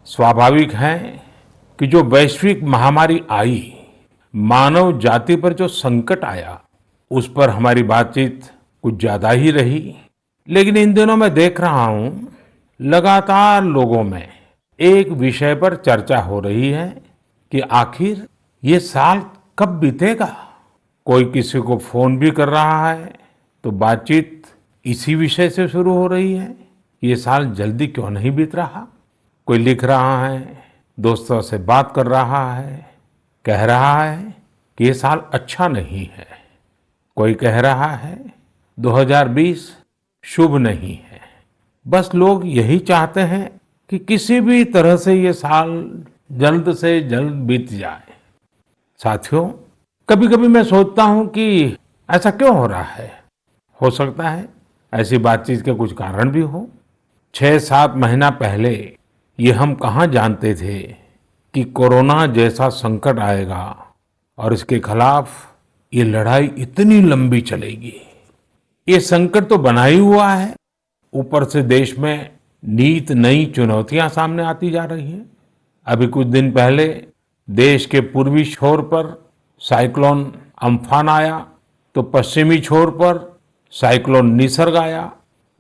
स्वाभाविक है कि जो वैश्विक महामारी आई, मानव जाति पर जो संकट आया, उस पर हमारी बातचीत कुछ ज्यादा ही रही। लेकिन इन दिनों मैं देख रहा हूं, लगातार लोगों में एक विषय पर चर्चा हो रही है कि आखिर ये साल कब बीतेगा। कोई किसी को फोन भी कर रहा है तो बातचीत इसी विषय से शुरू हो रही है, ये साल जल्दी क्यों नहीं बीत रहा। कोई लिख रहा है, दोस्तों से बात कर रहा है, कह रहा है कि ये साल अच्छा नहीं है। कोई कह रहा है 2020 शुभ नहीं है। बस लोग यही चाहते हैं कि किसी भी तरह से ये साल जल्द से जल्द बीत जाए। साथियों, कभी कभी मैं सोचता हूं कि ऐसा क्यों हो रहा है। हो सकता है ऐसी बातचीत के कुछ कारण भी हो। 6-7 महीना पहले ये हम कहाँ जानते थे कि कोरोना जैसा संकट आएगा और इसके खिलाफ ये लड़ाई इतनी लंबी चलेगी। ये संकट तो बना ही हुआ है, ऊपर से देश में नित नई चुनौतियां सामने आती जा रही हैं। अभी कुछ दिन पहले देश के पूर्वी छोर पर साइक्लोन अम्फान आया, तो पश्चिमी छोर पर साइक्लोन निसर्ग आया।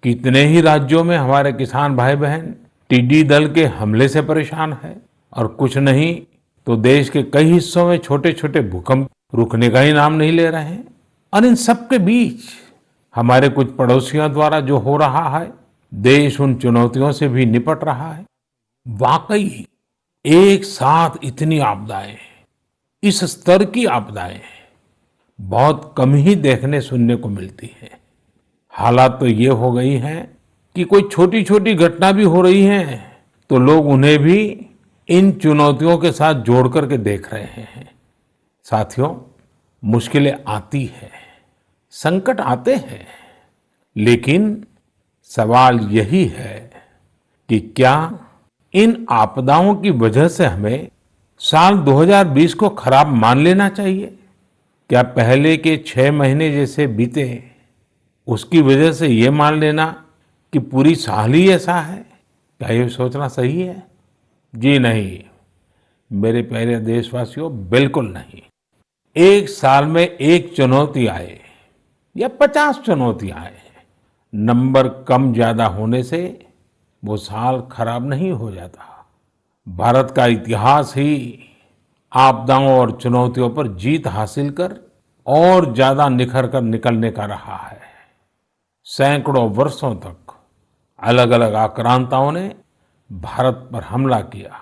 कितने ही राज्यों में हमारे किसान भाई बहन टिड्डी दल के हमले से परेशान है, और कुछ नहीं तो देश के कई हिस्सों में छोटे छोटे भूकंप रुकने का ही नाम नहीं ले रहे हैं। और इन सबके बीच हमारे कुछ पड़ोसियों द्वारा जो हो रहा है, देश उन चुनौतियों से भी निपट रहा है। वाकई एक साथ इतनी आपदाएं, इस स्तर की आपदाएं बहुत कम ही देखने सुनने को मिलती है। हालात तो ये हो गई हैं कि कोई छोटी छोटी घटना भी हो रही है तो लोग उन्हें भी इन चुनौतियों के साथ जोड़ करके देख रहे हैं। साथियों, मुश्किलें आती हैं, संकट आते हैं, लेकिन सवाल यही है कि क्या इन आपदाओं की वजह से हमें साल 2020 को खराब मान लेना चाहिए? क्या पहले के 6 महीने जैसे बीते उसकी वजह से ये मान लेना कि पूरी साल ही ऐसा है? क्या ये सोचना सही है? जी नहीं, मेरे प्यारे देशवासियों, बिल्कुल नहीं। एक साल में एक चुनौती आए या 50 चुनौती आए, नंबर कम ज्यादा होने से वो साल खराब नहीं हो जाता। भारत का इतिहास ही आपदाओं और चुनौतियों पर जीत हासिल कर और ज्यादा निखर कर निकलने का रहा है। सैकड़ों वर्षों तक अलग अलग आक्रांताओं ने भारत पर हमला किया,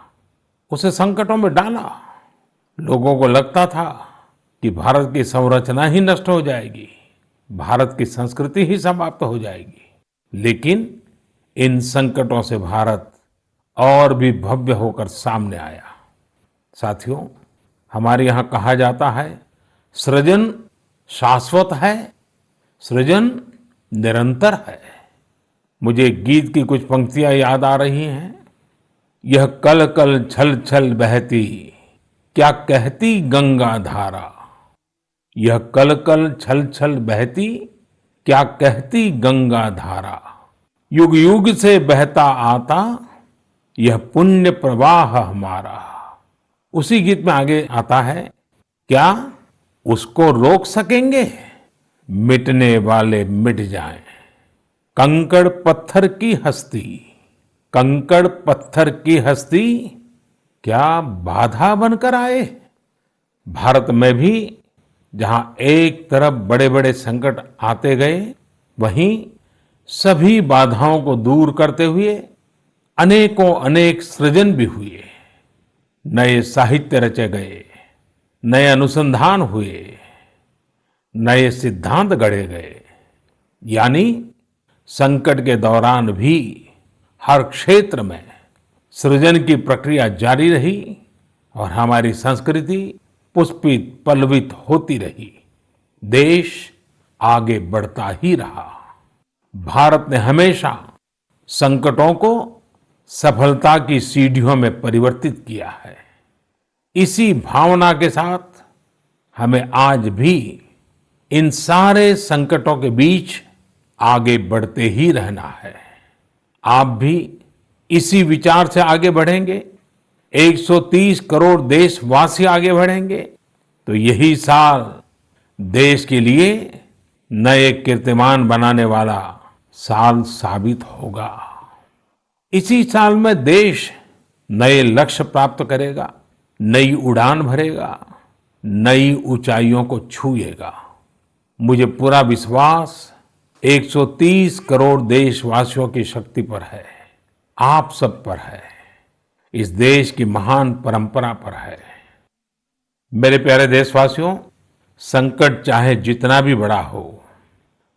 उसे संकटों में डाला। लोगों को लगता था कि भारत की संरचना ही नष्ट हो जाएगी, भारत की संस्कृति ही समाप्त हो जाएगी। लेकिन इन संकटों से भारत और भी भव्य होकर सामने आया। साथियों, हमारे यहाँ कहा जाता है, सृजन शाश्वत है, सृजन निरंतर है। मुझे गीत की कुछ पंक्तियां याद आ रही हैं। यह कल कल छल छल बहती, क्या कहती गंगा धारा। यह कल कल छल छल बहती, क्या कहती गंगा धारा। युग युग से बहता आता, यह पुण्य प्रवाह हमारा। उसी गीत में आगे आता है, क्या उसको रोक सकेंगे? मिटने वाले मिट जाएं। कंकड़ पत्थर की हस्ती, कंकड़ पत्थर की हस्ती, क्या बाधा बनकर आए? भारत में भी जहां एक तरफ बड़े बड़े संकट आते गए, वहीं सभी बाधाओं को दूर करते हुए अनेकों अनेक सृजन भी हुए। नए साहित्य रचे गए, नए अनुसंधान हुए, नए सिद्धांत गढ़े गए। यानी संकट के दौरान भी हर क्षेत्र में सृजन की प्रक्रिया जारी रही और हमारी संस्कृति पुष्पित पल्लवित होती रही। देश आगे बढ़ता ही रहा। भारत ने हमेशा संकटों को सफलता की सीढ़ियों में परिवर्तित किया है। इसी भावना के साथ हमें आज भी इन सारे संकटों के बीच आगे बढ़ते ही रहना है। आप भी इसी विचार से आगे बढ़ेंगे 130 करोड़ देशवासी आगे बढ़ेंगे तो यही साल देश के लिए नए कीर्तिमान बनाने वाला साल साबित होगा। इसी साल में देश नए लक्ष्य प्राप्त करेगा, नई उड़ान भरेगा, नई ऊंचाइयों को छुएगा। मुझे पूरा विश्वास 130 करोड़ देशवासियों की शक्ति पर है, आप सब पर है, इस देश की महान परंपरा पर है। मेरे प्यारे देशवासियों, संकट चाहे जितना भी बड़ा हो,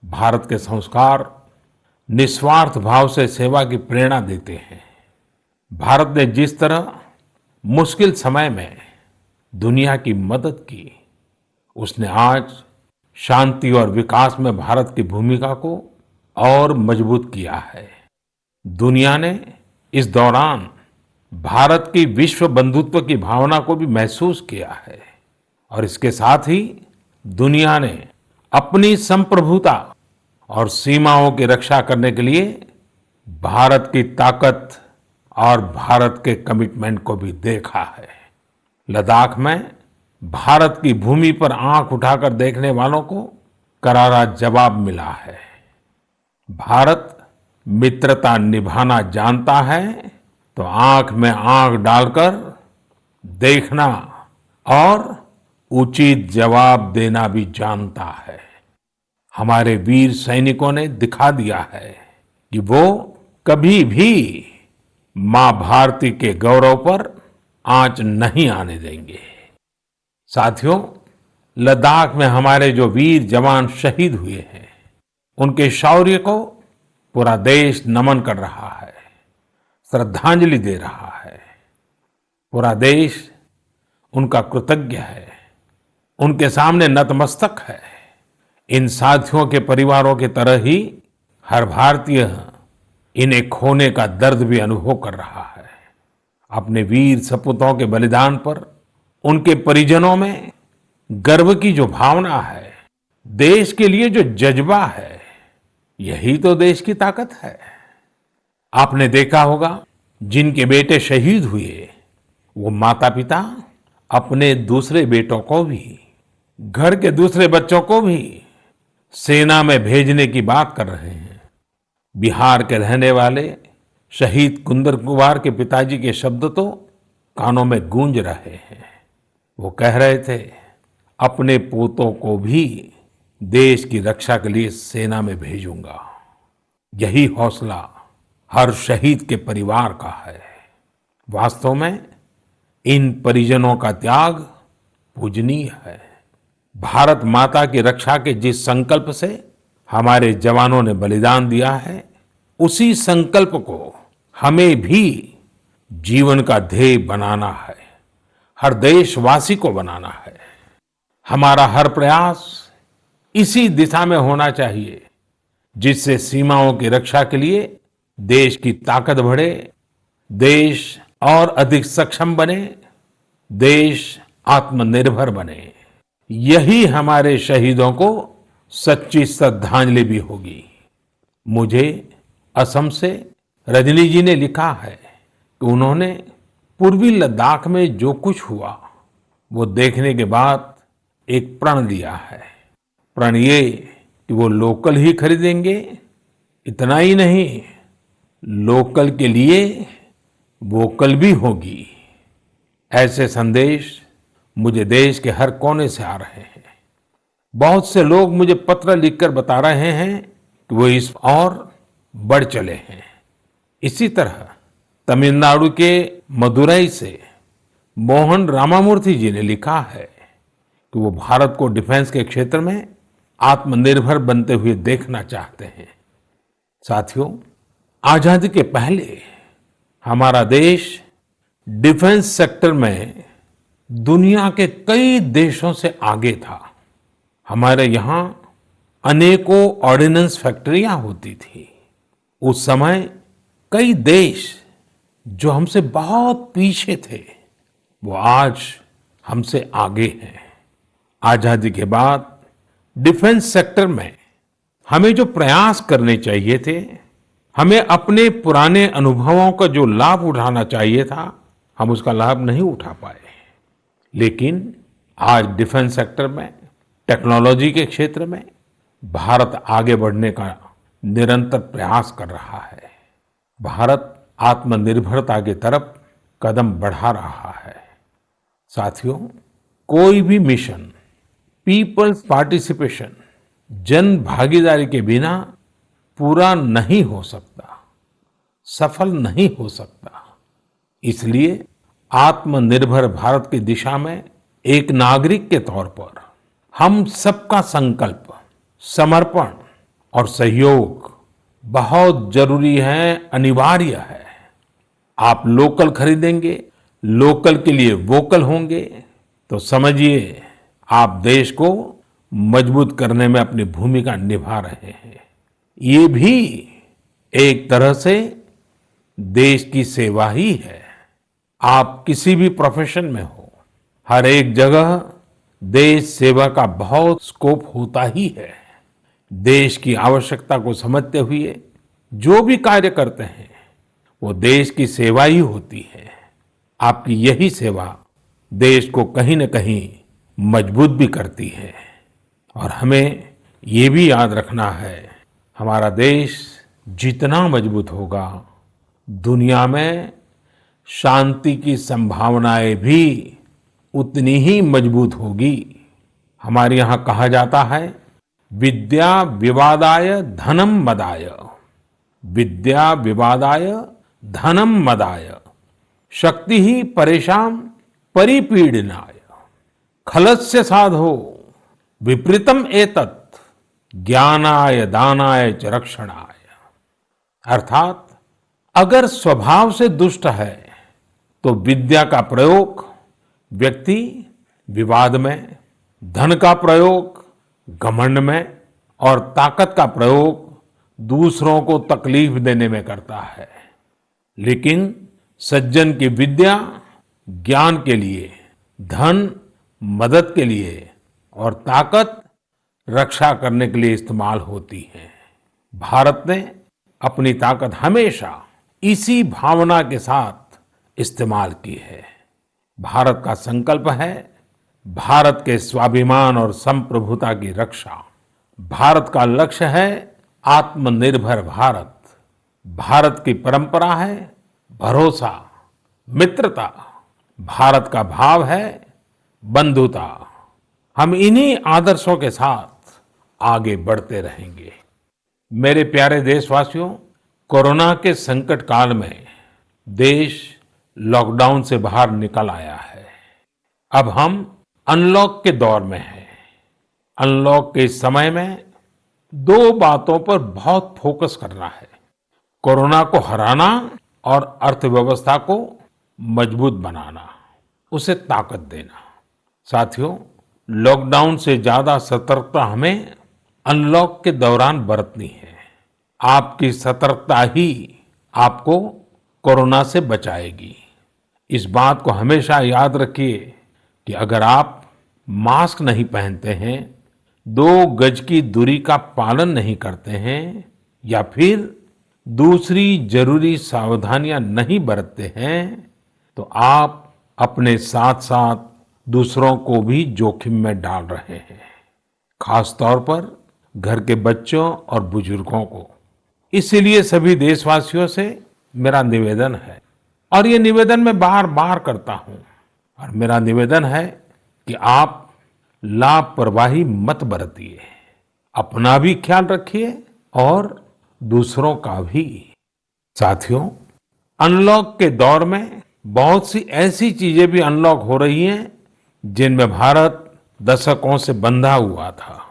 भारत के संस्कार निस्वार्थ भाव से सेवा की प्रेरणा देते हैं। भारत ने जिस तरह मुश्किल समय में दुनिया की मदद की, उसने आज शांति और विकास में भारत की भूमिका को और मजबूत किया है। दुनिया ने इस दौरान भारत की विश्व बंधुत्व की भावना को भी महसूस किया है और इसके साथ ही दुनिया ने अपनी संप्रभुता और सीमाओं की रक्षा करने के लिए भारत की ताकत और भारत के कमिटमेंट को भी देखा है। लद्दाख में भारत की भूमि पर आंख उठाकर देखने वालों को करारा जवाब मिला है। भारत मित्रता निभाना जानता है तो आंख में आंख डालकर देखना और उचित जवाब देना भी जानता है। हमारे वीर सैनिकों ने दिखा दिया है कि वो कभी भी मां भारती के गौरव पर आंच नहीं आने देंगे। साथियों, लद्दाख में हमारे जो वीर जवान शहीद हुए हैं, उनके शौर्य को पूरा देश नमन कर रहा है, श्रद्धांजलि दे रहा है। पूरा देश उनका कृतज्ञ है, उनके सामने नतमस्तक है। इन साथियों के परिवारों की तरह ही हर भारतीय इन्हें खोने का दर्द भी अनुभव कर रहा है। अपने वीर सपूतों के बलिदान पर उनके परिजनों में गर्व की जो भावना है, देश के लिए जो जज्बा है, यही तो देश की ताकत है। आपने देखा होगा, जिनके बेटे शहीद हुए, वो माता पिता अपने दूसरे बेटों को भी, घर के दूसरे बच्चों को भी सेना में भेजने की बात कर रहे हैं। बिहार के रहने वाले शहीद कुंदन कुमार के पिताजी के शब्द तो कानों में गूंज रहे हैं। वो कह रहे थे, अपने पोतों को भी देश की रक्षा के लिए सेना में भेजूंगा। यही हौसला हर शहीद के परिवार का है। वास्तव में इन परिजनों का त्याग पूजनीय है। भारत माता की रक्षा के जिस संकल्प से हमारे जवानों ने बलिदान दिया है, उसी संकल्प को हमें भी जीवन का ध्येय बनाना है, हर देशवासी को बनाना है। हमारा हर प्रयास इसी दिशा में होना चाहिए, जिससे सीमाओं की रक्षा के लिए देश की ताकत बढ़े, देश और अधिक सक्षम बने, देश आत्मनिर्भर बने। यही हमारे शहीदों को सच्ची श्रद्धांजलि भी होगी। मुझे असम से रजनी जी ने लिखा है कि उन्होंने पूर्वी लद्दाख में जो कुछ हुआ, वो देखने के बाद एक प्रण लिया है। प्रण ये कि वो लोकल ही खरीदेंगे, इतना ही नहीं, लोकल के लिए वोकल भी होगी। ऐसे संदेश मुझे देश के हर कोने से आ रहे हैं। बहुत से लोग मुझे पत्र लिखकर बता रहे हैं कि वो इस और बढ़ चले हैं। इसी तरह तमिलनाडु के मदुरई से मोहन रामामूर्ति जी ने लिखा है कि वो भारत को डिफेंस के क्षेत्र में आत्मनिर्भर बनते हुए देखना चाहते हैं। साथियों, आजादी के पहले हमारा देश डिफेंस सेक्टर में दुनिया के कई देशों से आगे था। हमारे यहाँ अनेकों ऑर्डिनेंस फैक्ट्रियां होती थी। उस समय कई देश जो हमसे बहुत पीछे थे, वो आज हमसे आगे हैं। आजादी के बाद डिफेंस सेक्टर में हमें जो प्रयास करने चाहिए थे, हमें अपने पुराने अनुभवों का जो लाभ उठाना चाहिए था, हम उसका लाभ नहीं उठा पाए। लेकिन आज डिफेंस सेक्टर में, टेक्नोलॉजी के क्षेत्र में भारत आगे बढ़ने का निरंतर प्रयास कर रहा है। भारत आत्मनिर्भरता की तरफ कदम बढ़ा रहा है। साथियों, कोई भी मिशन पीपल्स पार्टिसिपेशन, जन भागीदारी के बिना पूरा नहीं हो सकता, सफल नहीं हो सकता। इसलिए आत्मनिर्भर भारत की दिशा में एक नागरिक के तौर पर हम सबका संकल्प, समर्पण और सहयोग बहुत जरूरी है, अनिवार्य है। आप लोकल खरीदेंगे, लोकल के लिए वोकल होंगे, तो समझिए आप देश को मजबूत करने में अपनी भूमिका निभा रहे हैं। ये भी एक तरह से देश की सेवा ही है। आप किसी भी प्रोफेशन में हो, हर एक जगह देश सेवा का बहुत स्कोप होता ही है। देश की आवश्यकता को समझते हुए जो भी कार्य करते हैं वो देश की सेवा ही होती है। आपकी यही सेवा देश को कहीं न कहीं मजबूत भी करती है। और हमें ये भी याद रखना है, हमारा देश जितना मजबूत होगा, दुनिया में शांति की संभावनाएं भी उतनी ही मजबूत होगी। हमारे यहाँ कहा जाता है, विद्या विवादाय धनम मदाय, विद्या विवादाय धनम मदाय, शक्ति ही परेशान परिपीडनाय, खलस्य साधो विपरीतम एतत् ज्ञानाय दानाय च रक्षणाय। अर्थात अगर स्वभाव से दुष्ट है तो विद्या का प्रयोग व्यक्ति विवाद में, धन का प्रयोग घमंड में और ताकत का प्रयोग दूसरों को तकलीफ देने में करता है। लेकिन सज्जन की विद्या ज्ञान के लिए, धन मदद के लिए और ताकत रक्षा करने के लिए इस्तेमाल होती है। भारत ने अपनी ताकत हमेशा इसी भावना के साथ इस्तेमाल की है। भारत का संकल्प है भारत के स्वाभिमान और संप्रभुता की रक्षा। भारत का लक्ष्य है आत्मनिर्भर भारत। भारत की परंपरा है भरोसा, मित्रता। भारत का भाव है बंधुता। हम इन्हीं आदर्शों के साथ आगे बढ़ते रहेंगे। मेरे प्यारे देशवासियों, कोरोना के संकट काल में देश लॉकडाउन से बाहर निकल आया है। अब हम अनलॉक के दौर में हैं। अनलॉक के इस समय में दो बातों पर बहुत फोकस करना है, कोरोना को हराना और अर्थव्यवस्था को मजबूत बनाना, उसे ताकत देना। साथियों, लॉकडाउन से ज्यादा सतर्कता हमें अनलॉक के दौरान बरतनी है। आपकी सतर्कता ही आपको कोरोना से बचाएगी। इस बात को हमेशा याद रखिए कि अगर आप मास्क नहीं पहनते हैं, 2 गज की दूरी का पालन नहीं करते हैं या फिर दूसरी जरूरी सावधानियां नहीं बरतते हैं, तो आप अपने साथ साथ दूसरों को भी जोखिम में डाल रहे हैं, खास तौर पर घर के बच्चों और बुजुर्गों को। इसीलिए सभी देशवासियों से मेरा निवेदन है, और ये निवेदन मैं बार बार करता हूं, और मेरा निवेदन है कि आप लापरवाही मत बरतिए, अपना भी ख्याल रखिए और दूसरों का भी। साथियों, अनलॉक के दौर में बहुत सी ऐसी चीजें भी अनलॉक हो रही हैं जिनमें भारत दशकों से बंधा हुआ था।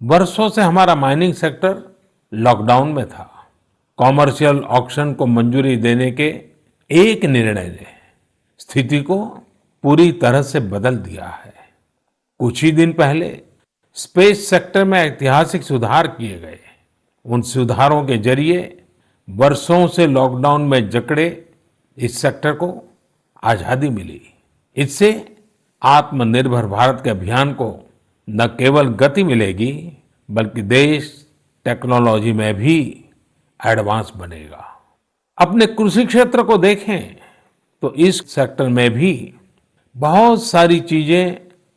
वर्षों से हमारा माइनिंग सेक्टर लॉकडाउन में था। कॉमर्शियल ऑक्शन को मंजूरी देने के एक निर्णय ने स्थिति को पूरी तरह से बदल दिया है। कुछ ही दिन पहले स्पेस सेक्टर में ऐतिहासिक सुधार किए गए। उन सुधारों के जरिए वर्षों से लॉकडाउन में जकड़े इस सेक्टर को आजादी मिली। इससे आत्मनिर्भर भारत के अभियान को न केवल गति मिलेगी, बल्कि देश टेक्नोलॉजी में भी एडवांस बनेगा। अपने कृषि क्षेत्र को देखें तो इस सेक्टर में भी बहुत सारी चीजें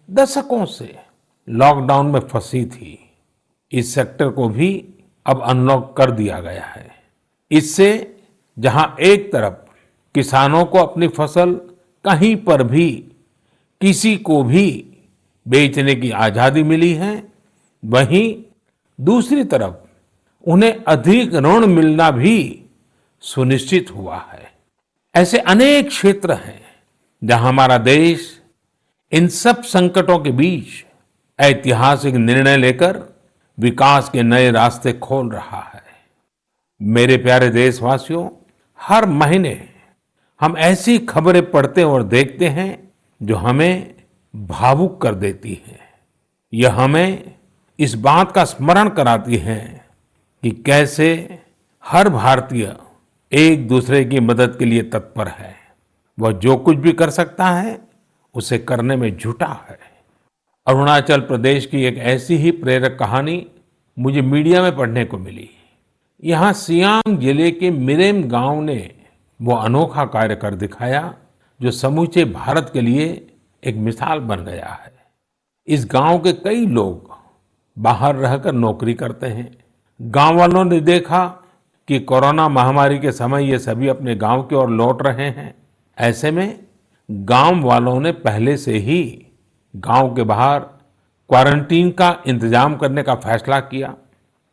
दशकों से लॉकडाउन में फंसी थी। इस सेक्टर को भी अब अनलॉक कर दिया गया है। इससे जहां एक तरफ किसानों को अपनी फसल कहीं पर भी किसी को भी बेचने की आजादी मिली है, वहीं दूसरी तरफ उन्हें अधिक ऋण मिलना भी सुनिश्चित हुआ है। ऐसे अनेक क्षेत्र हैं जहां हमारा देश इन सब संकटों के बीच ऐतिहासिक निर्णय लेकर विकास के नए रास्ते खोल रहा है। मेरे प्यारे देशवासियों, हर महीने हम ऐसी खबरें पढ़ते और देखते हैं जो हमें भावुक कर देती हैं। यह हमें इस बात का स्मरण कराती है कि कैसे हर भारतीय एक दूसरे की मदद के लिए तत्पर है। वह जो कुछ भी कर सकता है उसे करने में जुटा है। अरुणाचल प्रदेश की एक ऐसी ही प्रेरक कहानी मुझे मीडिया में पढ़ने को मिली। यहाँ सियांग जिले के मिरेम गांव ने वो अनोखा कार्य कर दिखाया जो समूचे भारत के लिए एक मिसाल बन गया है। इस गांव के कई लोग बाहर रहकर नौकरी करते हैं। गांव वालों ने देखा कि कोरोना महामारी के समय ये सभी अपने गांव की ओर लौट रहे हैं। ऐसे में गांव वालों ने पहले से ही गांव के बाहर क्वारंटीन का इंतजाम करने का फैसला किया।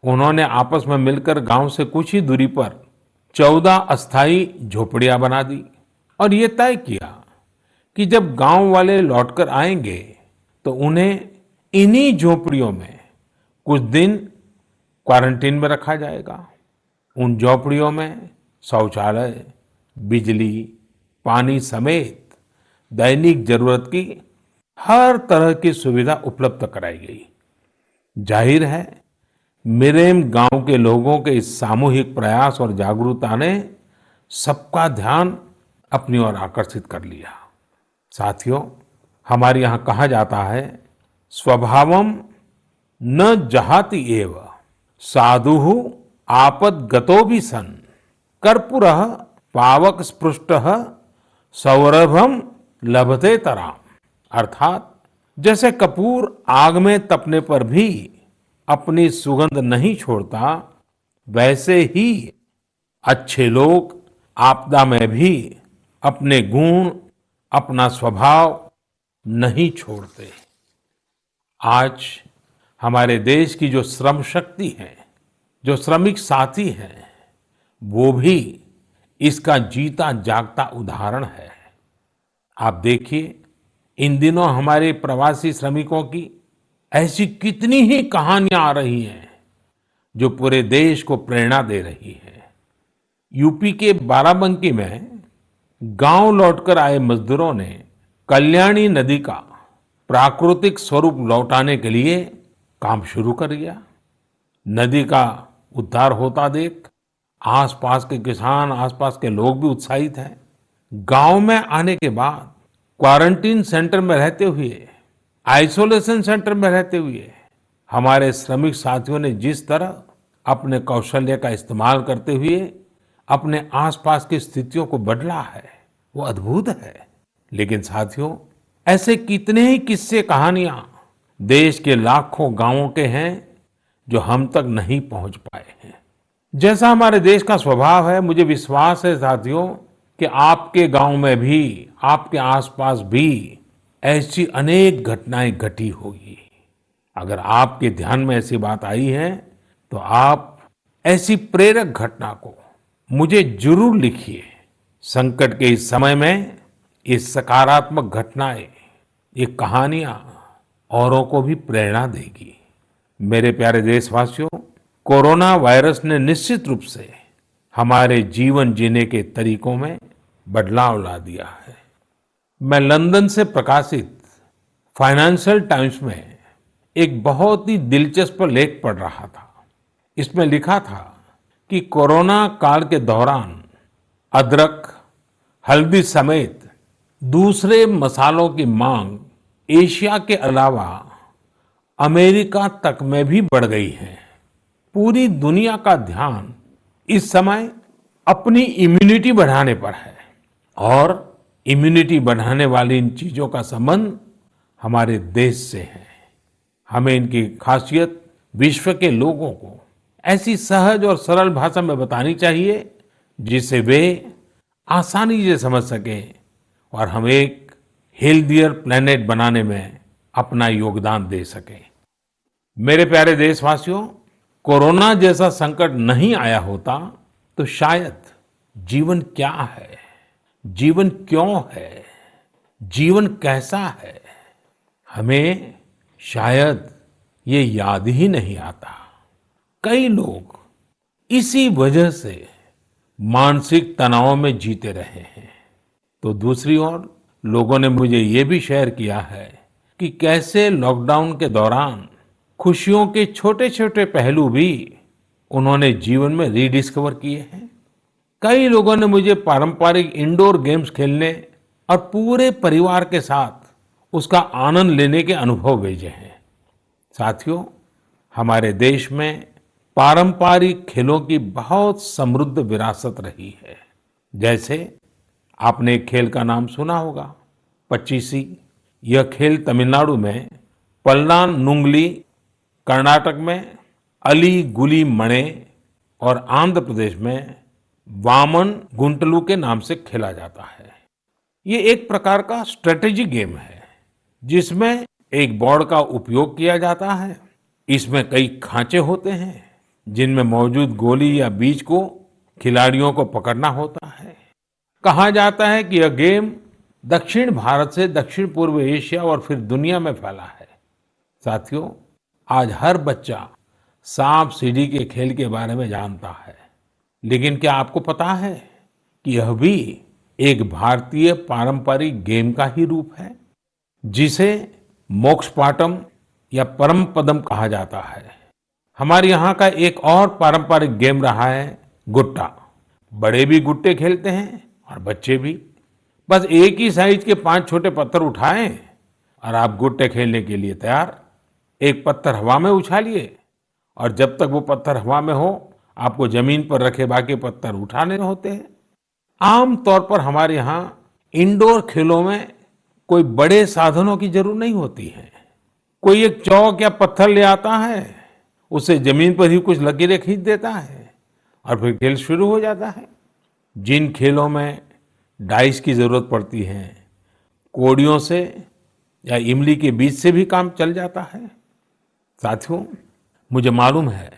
उन्होंने आपस में मिलकर गांव से कुछ ही दूरी पर 14 अस्थायी झोपड़ियां बना दी और ये तय किया कि जब गांव वाले लौटकर आएंगे तो उन्हें इन्हीं झोपड़ियों में कुछ दिन क्वारंटीन में रखा जाएगा। उन झोपड़ियों में शौचालय, बिजली, पानी समेत दैनिक जरूरत की हर तरह की सुविधा उपलब्ध कराई गई। जाहिर है मिरेम गांव के लोगों के इस सामूहिक प्रयास और जागरूकता ने सबका ध्यान अपनी ओर आकर्षित कर लिया। साथियों, हमारे यहाँ कहा जाता है, स्वभावम न जहाति एव साधुः आपद्गतो भी सन कर्पूरः पावक स्पृष्टः सौरभम लभते तराम। अर्थात जैसे कपूर आग में तपने पर भी अपनी सुगंध नहीं छोड़ता, वैसे ही अच्छे लोग आपदा में भी अपने गुण, अपना स्वभाव नहीं छोड़ते। आज हमारे देश की जो श्रम शक्ति है, जो श्रमिक साथी हैं, वो भी इसका जीता जागता उदाहरण है। आप देखिए, इन दिनों हमारे प्रवासी श्रमिकों की ऐसी कितनी ही कहानियां आ रही हैं जो पूरे देश को प्रेरणा दे रही है। यूपी के बाराबंकी में गांव लौटकर आए मजदूरों ने कल्याणी नदी का प्राकृतिक स्वरूप लौटाने के लिए काम शुरू कर दिया। नदी का उद्धार होता देख आसपास के किसान, आसपास के लोग भी उत्साहित हैं। गांव में आने के बाद क्वारंटीन सेंटर में रहते हुए, आइसोलेशन सेंटर में रहते हुए हमारे श्रमिक साथियों ने जिस तरह अपने कौशल्य का इस्तेमाल करते हुए अपने आसपास की स्थितियों को बदला है, वो अद्भुत है। लेकिन साथियों, ऐसे कितने ही किस्से, कहानियां देश के लाखों गांवों के हैं जो हम तक नहीं पहुंच पाए हैं। जैसा हमारे देश का स्वभाव है, मुझे विश्वास है साथियों कि आपके गांव में भी, आपके आसपास भी ऐसी अनेक घटनाएं घटी होगी। अगर आपके ध्यान में ऐसी बात आई है तो आप ऐसी प्रेरक घटना को मुझे जरूर लिखिए। संकट के इस समय में ये सकारात्मक घटनाएं, ये कहानियां औरों को भी प्रेरणा देगी। मेरे प्यारे देशवासियों, कोरोना वायरस ने निश्चित रूप से हमारे जीवन जीने के तरीकों में बदलाव ला दिया है। मैं लंदन से प्रकाशित फाइनेंशियल टाइम्स में एक बहुत ही दिलचस्प लेख पढ़ रहा था। इसमें लिखा था कि कोरोना काल के दौरान अदरक, हल्दी समेत दूसरे मसालों की मांग एशिया के अलावा अमेरिका तक में भी बढ़ गई है। पूरी दुनिया का ध्यान इस समय अपनी इम्यूनिटी बढ़ाने पर है और इम्यूनिटी बढ़ाने वाली इन चीजों का संबंध हमारे देश से है। हमें इनकी खासियत विश्व के लोगों को ऐसी सहज और सरल भाषा में बतानी चाहिए जिससे वे आसानी से समझ सकें और हम एक हेल्थियर प्लेनेट बनाने में अपना योगदान दे सकें। मेरे प्यारे देशवासियों, कोरोना जैसा संकट नहीं आया होता तो शायद जीवन क्या है, जीवन क्यों है, जीवन कैसा है, हमें शायद ये याद ही नहीं आता। कई लोग इसी वजह से मानसिक तनाव में जीते रहे हैं। तो दूसरी ओर लोगों ने मुझे ये भी शेयर किया है कि कैसे लॉकडाउन के दौरान खुशियों के छोटे छोटे पहलू भी उन्होंने जीवन में रीडिस्कवर किए हैं। कई लोगों ने मुझे पारंपरिक इंडोर गेम्स खेलने और पूरे परिवार के साथ उसका आनंद लेने के अनुभव भेजे हैं। साथियों, हमारे देश में पारंपरिक खेलों की बहुत समृद्ध विरासत रही है। जैसे आपने एक खेल का नाम सुना होगा, पचीसी। यह खेल तमिलनाडु में पल्लान्गुली, कर्नाटक में अली गुली मणे और आंध्र प्रदेश में वामन गुंटलू के नाम से खेला जाता है। ये एक प्रकार का स्ट्रेटेजी गेम है जिसमें एक बोर्ड का उपयोग किया जाता है। इसमें कई खांचे होते हैं जिनमें मौजूद गोली या बीज को खिलाड़ियों को पकड़ना होता है। कहा जाता है कि यह गेम दक्षिण भारत से दक्षिण पूर्व एशिया और फिर दुनिया में फैला है। साथियों, आज हर बच्चा सांप सीढ़ी के खेल के बारे में जानता है, लेकिन क्या आपको पता है कि यह भी एक भारतीय पारंपरिक गेम का ही रूप है जिसे मोक्ष पाटम या परम पदम कहा जाता है। हमारे यहाँ का एक और पारंपरिक गेम रहा है गुट्टा। बड़े भी गुट्टे खेलते हैं और बच्चे भी। बस एक ही साइज के 5 छोटे पत्थर उठाएं और आप गुट्टे खेलने के लिए तैयार। एक पत्थर हवा में उछालिए और जब तक वो पत्थर हवा में हो आपको जमीन पर रखे बाकी पत्थर उठाने होते हैं। आम तौर पर हमारे यहाँ इंडोर खेलों में कोई बड़े साधनों की जरूरत नहीं होती है। कोई एक चौक या पत्थर ले आता है, उसे जमीन पर ही कुछ लकीरें खींच देता है और फिर खेल शुरू हो जाता है। जिन खेलों में डाइस की जरूरत पड़ती है, कौड़ियों से या इमली के बीज से भी काम चल जाता है। साथियों, मुझे मालूम है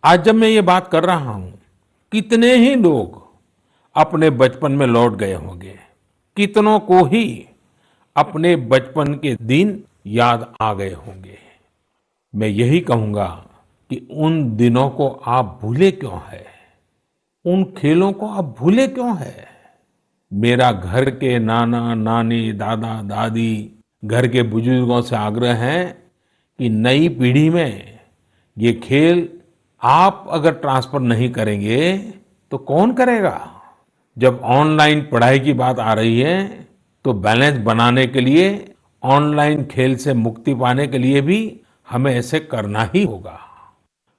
आज जब मैं ये बात कर रहा हूं, कितने ही लोग अपने बचपन में लौट गए होंगे, कितनों को ही अपने बचपन के दिन याद आ गए होंगे। मैं यही कहूंगा कि उन दिनों को आप भूले क्यों है, उन खेलों को आप भूले क्यों है। मेरा घर के नाना नानी, दादा दादी, घर के बुजुर्गों से आग्रह है कि नई पीढ़ी में ये खेल आप अगर ट्रांसफर नहीं करेंगे तो कौन करेगा। जब ऑनलाइन पढ़ाई की बात आ रही है तो बैलेंस बनाने के लिए, ऑनलाइन खेल से मुक्ति पाने के लिए भी हमें ऐसे करना ही होगा।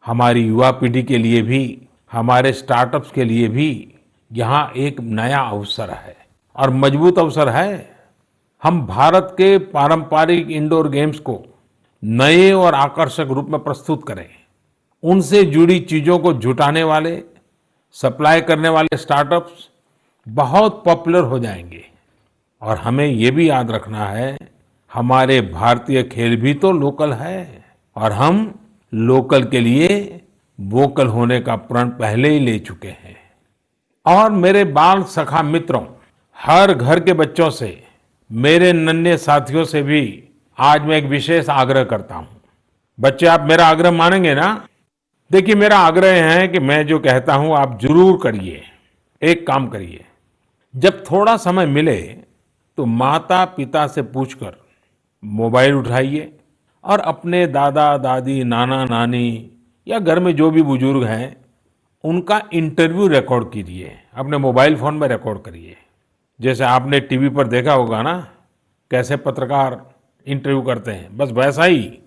हमारी युवा पीढ़ी के लिए भी, हमारे स्टार्टअप्स के लिए भी यहाँ एक नया अवसर है और मजबूत अवसर है। हम भारत के पारंपरिक इंडोर गेम्स को नए और आकर्षक रूप में प्रस्तुत करें। उनसे जुड़ी चीजों को जुटाने वाले, सप्लाई करने वाले स्टार्टअप्स बहुत पॉपुलर हो जाएंगे। और हमें ये भी याद रखना है, हमारे भारतीय खेल भी तो लोकल है और हम लोकल के लिए वोकल होने का प्रण पहले ही ले चुके हैं। और मेरे बाल सखा मित्रों, हर घर के बच्चों से, मेरे नन्हे साथियों से भी आज मैं एक विशेष आग्रह करता हूं। बच्चे, आप मेरा आग्रह मानेंगे ना? देखिए, मेरा आग्रह है कि मैं जो कहता हूं आप जरूर करिए। एक काम करिए, जब थोड़ा समय मिले तो माता पिता से पूछकर मोबाइल उठाइए और अपने दादा दादी, नाना नानी या घर में जो भी बुजुर्ग हैं उनका इंटरव्यू रिकॉर्ड कीजिए। अपने मोबाइल फोन में रिकॉर्ड करिए। जैसे आपने टीवी पर देखा होगा ना, कैसे पत्रकार इंटरव्यू करते हैं, बस वैसा ही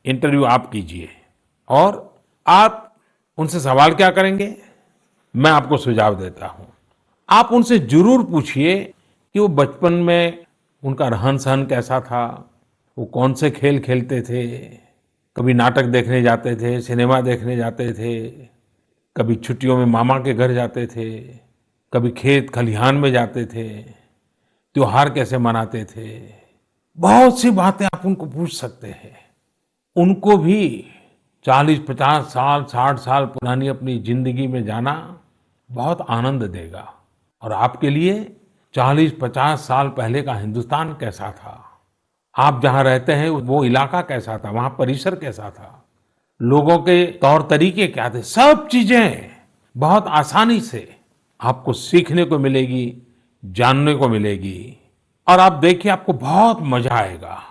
इंटरव्यू आप कीजिए। और आप उनसे सवाल क्या करेंगे, मैं आपको सुझाव देता हूं। आप उनसे जरूर पूछिए कि वो बचपन में उनका रहन-सहन कैसा था, वो कौन से खेल खेलते थे, कभी नाटक देखने जाते थे, सिनेमा देखने जाते थे, कभी छुट्टियों में मामा के घर जाते थे, कभी खेत खलिहान में जाते थे, त्योहार कैसे मनाते थे। बहुत सी बातें आप उनको पूछ सकते हैं। उनको भी 40-50 साल, 60 साल पुरानी अपनी जिंदगी में जाना बहुत आनंद देगा। और आपके लिए 40-50 साल पहले का हिंदुस्तान कैसा था, आप जहां रहते हैं वो इलाका कैसा था, वहां परिसर कैसा था, लोगों के तौर तरीके क्या थे, सब चीजें बहुत आसानी से आपको सीखने को मिलेगी, जानने को मिलेगी। और आप देखिए आपको बहुत मजा आएगा।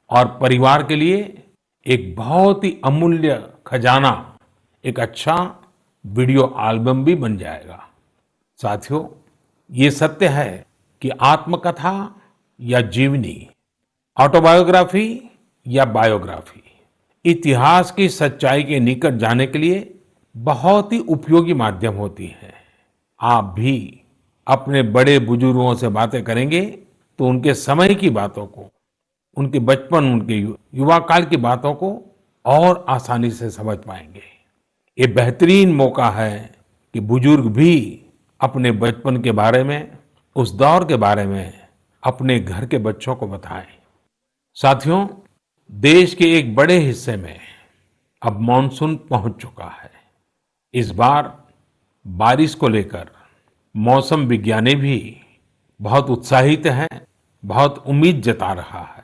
और परिवार के लिए एक बहुत ही अमूल्य खजाना, एक अच्छा वीडियो एल्बम भी बन जाएगा। साथियों, ये सत्य है कि आत्मकथा या जीवनी, ऑटोबायोग्राफी या बायोग्राफी, इतिहास की सच्चाई के निकट जाने के लिए बहुत ही उपयोगी माध्यम होती है। आप भी अपने बड़े बुजुर्गों से बातें करेंगे तो उनके समय की बातों को, उनके बचपन, उनके युवा काल की बातों को और आसानी से समझ पाएंगे। ये बेहतरीन मौका है कि बुजुर्ग भी अपने बचपन के बारे में, उस दौर के बारे में अपने घर के बच्चों को बताएं। साथियों, देश के एक बड़े हिस्से में अब मॉनसून पहुंच चुका है। इस बार बारिश को लेकर मौसम विज्ञानी भी बहुत उत्साहित हैं, बहुत उम्मीद जता रहा है।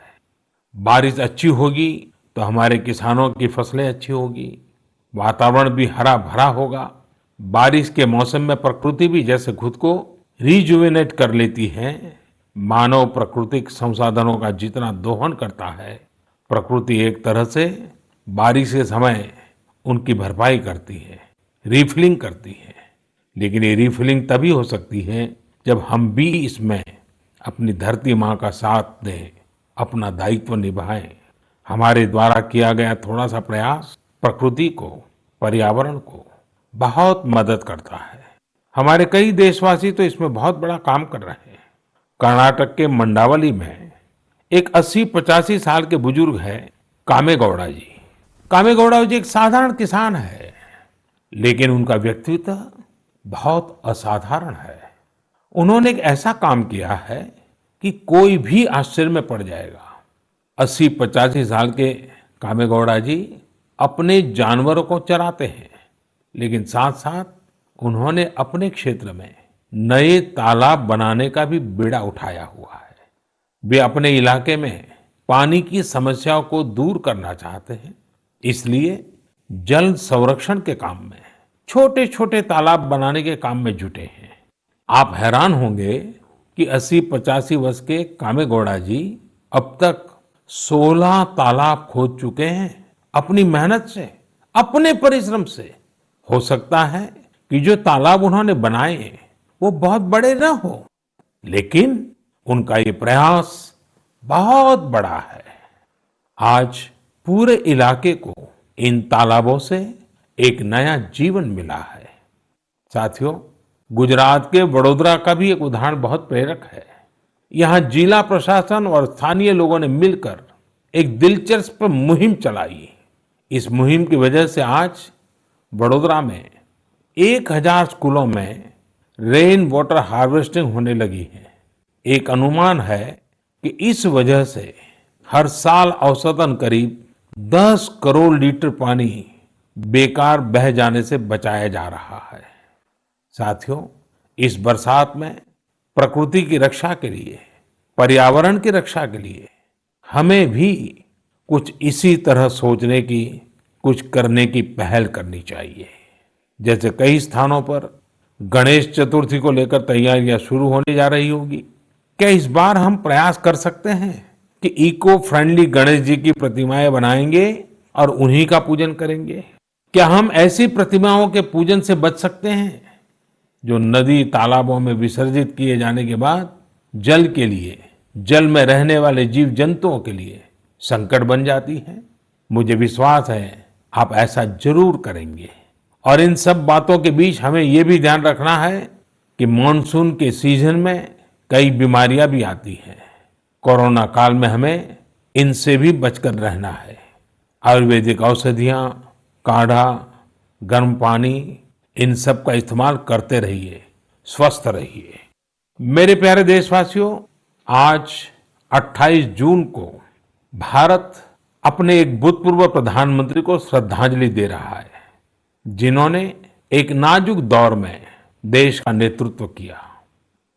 बारिश अच्छी होगी तो हमारे किसानों की फसलें अच्छी होगी, वातावरण भी हरा भरा होगा। बारिश के मौसम में प्रकृति भी जैसे खुद को रिजुवेनेट कर लेती है। मानव प्राकृतिक संसाधनों का जितना दोहन करता है, प्रकृति एक तरह से बारिश के समय उनकी भरपाई करती है, रिफिलिंग करती है। लेकिन ये रिफिलिंग तभी हो सकती है जब हम भी इसमें अपनी धरती माँ का साथ दें, अपना दायित्व निभाएं। हमारे द्वारा किया गया थोड़ा सा प्रयास प्रकृति को, पर्यावरण को बहुत मदद करता है। हमारे कई देशवासी तो इसमें बहुत बड़ा काम कर रहे हैं। कर्नाटक के मंडावली में एक 80-85 साल के बुजुर्ग हैं कामेगौड़ा जी। कामेगौड़ा जी एक साधारण किसान है, लेकिन उनका व्यक्तित्व बहुत असाधारण है। उन्होंने एक ऐसा काम किया है कि कोई भी आश्चर्य में पड़ जाएगा। 80-85 साल के कामेगौड़ा जी अपने जानवरों को चराते हैं, लेकिन साथ साथ उन्होंने अपने क्षेत्र में नए तालाब बनाने का भी बीड़ा उठाया हुआ है। वे अपने इलाके में पानी की समस्याओं को दूर करना चाहते हैं, इसलिए जल संरक्षण के काम में छोटे छोटे तालाब बनाने के काम में जुटे हैं। आप हैरान होंगे कि 80-85 वर्ष के कामेगौड़ा जी अब तक 16 तालाब खोद चुके हैं अपनी मेहनत से, अपने परिश्रम से। हो सकता है कि जो तालाब उन्होंने बनाए वो बहुत बड़े ना हो, लेकिन उनका ये प्रयास बहुत बड़ा है। आज पूरे इलाके को इन तालाबों से एक नया जीवन मिला है। साथियों, गुजरात के वडोदरा का भी एक उदाहरण बहुत प्रेरक है। यहाँ जिला प्रशासन और स्थानीय लोगों ने मिलकर एक दिलचस्प मुहिम चलाई। इस मुहिम की वजह से आज वडोदरा में 1000 स्कूलों में रेन वाटर हार्वेस्टिंग होने लगी है। एक अनुमान है कि इस वजह से हर साल औसतन करीब 10 करोड़ लीटर पानी बेकार बह जाने से बचाया जा रहा है। साथियों, इस बरसात में प्रकृति की रक्षा के लिए, पर्यावरण की रक्षा के लिए हमें भी कुछ इसी तरह सोचने की, कुछ करने की पहल करनी चाहिए। जैसे कई स्थानों पर गणेश चतुर्थी को लेकर तैयारियां शुरू होने जा रही होगी। क्या इस बार हम प्रयास कर सकते हैं कि इको फ्रेंडली गणेश जी की प्रतिमाएं बनाएंगे और उन्हीं का पूजन करेंगे? क्या हम ऐसी प्रतिमाओं के पूजन से बच सकते हैं जो नदी तालाबों में विसर्जित किए जाने के बाद जल के लिए, जल में रहने वाले जीव जंतुओं के लिए संकट बन जाती है? मुझे विश्वास है आप ऐसा जरूर करेंगे। और इन सब बातों के बीच हमें ये भी ध्यान रखना है कि मॉनसून के सीजन में कई बीमारियां भी आती हैं। कोरोना काल में हमें इनसे भी बचकर रहना है। आयुर्वेदिक औषधियां, काढ़ा, गर्म पानी, इन सब का इस्तेमाल करते रहिए, स्वस्थ रहिए। मेरे प्यारे देशवासियों, आज 28 जून को भारत अपने एक भूतपूर्व प्रधानमंत्री को श्रद्धांजलि दे रहा है, जिन्होंने एक नाजुक दौर में देश का नेतृत्व किया।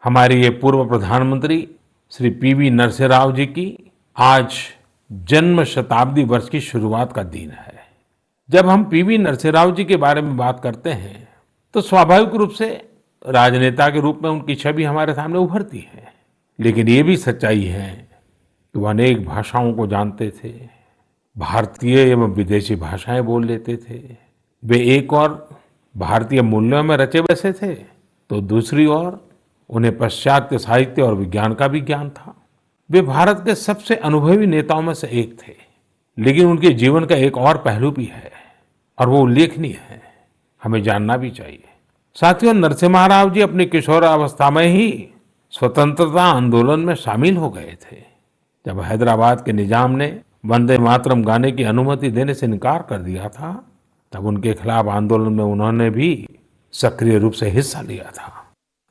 हमारे ये पूर्व प्रधानमंत्री श्री पीवी नरसिम्हा राव जी की आज जन्म शताब्दी वर्ष की शुरुआत का दिन है। जब हम पीवी नरसिम्हा राव जी के बारे में बात करते हैं तो स्वाभाविक रूप से राजनेता के रूप में उनकी छवि हमारे सामने उभरती है, लेकिन ये भी सच्चाई है कि वो अनेक भाषाओं को जानते थे, भारतीय एवं विदेशी भाषाएं बोल लेते थे। वे एक और भारतीय मूल्यों में रचे बसे थे, तो दूसरी ओर उन्हें पाश्चात्य साहित्य और विज्ञान का भी ज्ञान था। वे भारत के सबसे अनुभवी नेताओं में से एक थे, लेकिन उनके जीवन का एक और पहलू भी है और वो उल्लेखनीय है, हमें जानना भी चाहिए। साथियों, नरसिम्हा राव जी अपनी किशोरावस्था में ही स्वतंत्रता आंदोलन में शामिल हो गए थे। जब हैदराबाद के निजाम ने वंदे मातरम गाने की अनुमति देने से इनकार कर दिया था, तब उनके खिलाफ आंदोलन में उन्होंने भी सक्रिय रूप से हिस्सा लिया था।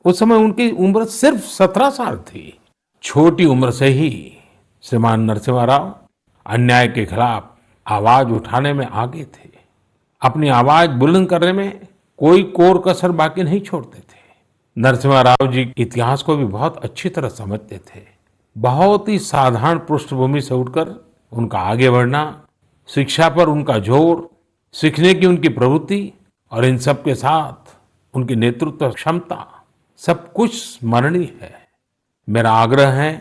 उस समय उनकी उम्र सिर्फ 17 साल थी। छोटी उम्र से ही श्रीमान नरसिम्हा राव अन्याय के खिलाफ आवाज उठाने में आगे थे। अपनी आवाज बुलंद करने में कोई कोर कसर बाकी नहीं छोड़ते थे। नरसिम्हा राव जी इतिहास को भी बहुत अच्छी तरह समझते थे। बहुत ही साधारण पृष्ठभूमि से उठकर उनका आगे बढ़ना, शिक्षा पर उनका जोर, सीखने की उनकी प्रवृत्ति और इन सब के साथ उनकी नेतृत्व क्षमता, सब कुछ स्मरणीय है। मेरा आग्रह है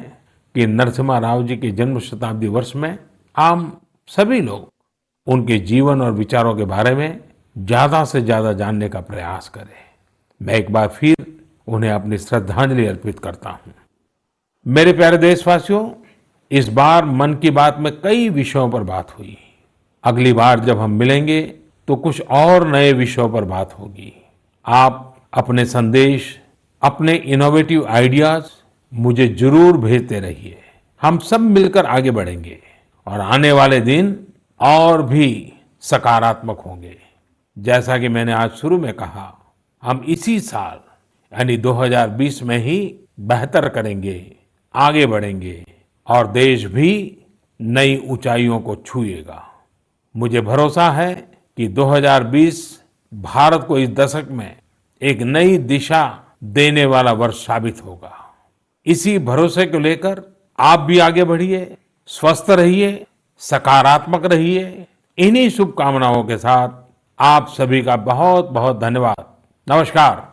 कि नरसिम्हा राव जी के जन्म शताब्दी वर्ष में हम सभी लोग उनके जीवन और विचारों के बारे में ज्यादा से ज्यादा जानने का प्रयास करें। मैं एक बार फिर उन्हें अपनी श्रद्धांजलि अर्पित करता हूं। मेरे प्यारे देशवासियों, इस बार मन की बात में कई विषयों पर बात हुई। अगली बार जब हम मिलेंगे तो कुछ और नए विषयों पर बात होगी। आप अपने संदेश, अपने इनोवेटिव आइडियाज मुझे जरूर भेजते रहिए। हम सब मिलकर आगे बढ़ेंगे और आने वाले दिन और भी सकारात्मक होंगे। जैसा कि मैंने आज शुरू में कहा, हम इसी साल यानी 2020 में ही बेहतर करेंगे, आगे बढ़ेंगे और देश भी नई ऊंचाइयों को छुएगा। मुझे भरोसा है कि 2020 भारत को इस दशक में एक नई दिशा देने वाला वर्ष साबित होगा। इसी भरोसे को लेकर आप भी आगे बढ़िए, स्वस्थ रहिए, सकारात्मक रहिए। इन्हीं शुभकामनाओं के साथ आप सभी का बहुत बहुत धन्यवाद। नमस्कार।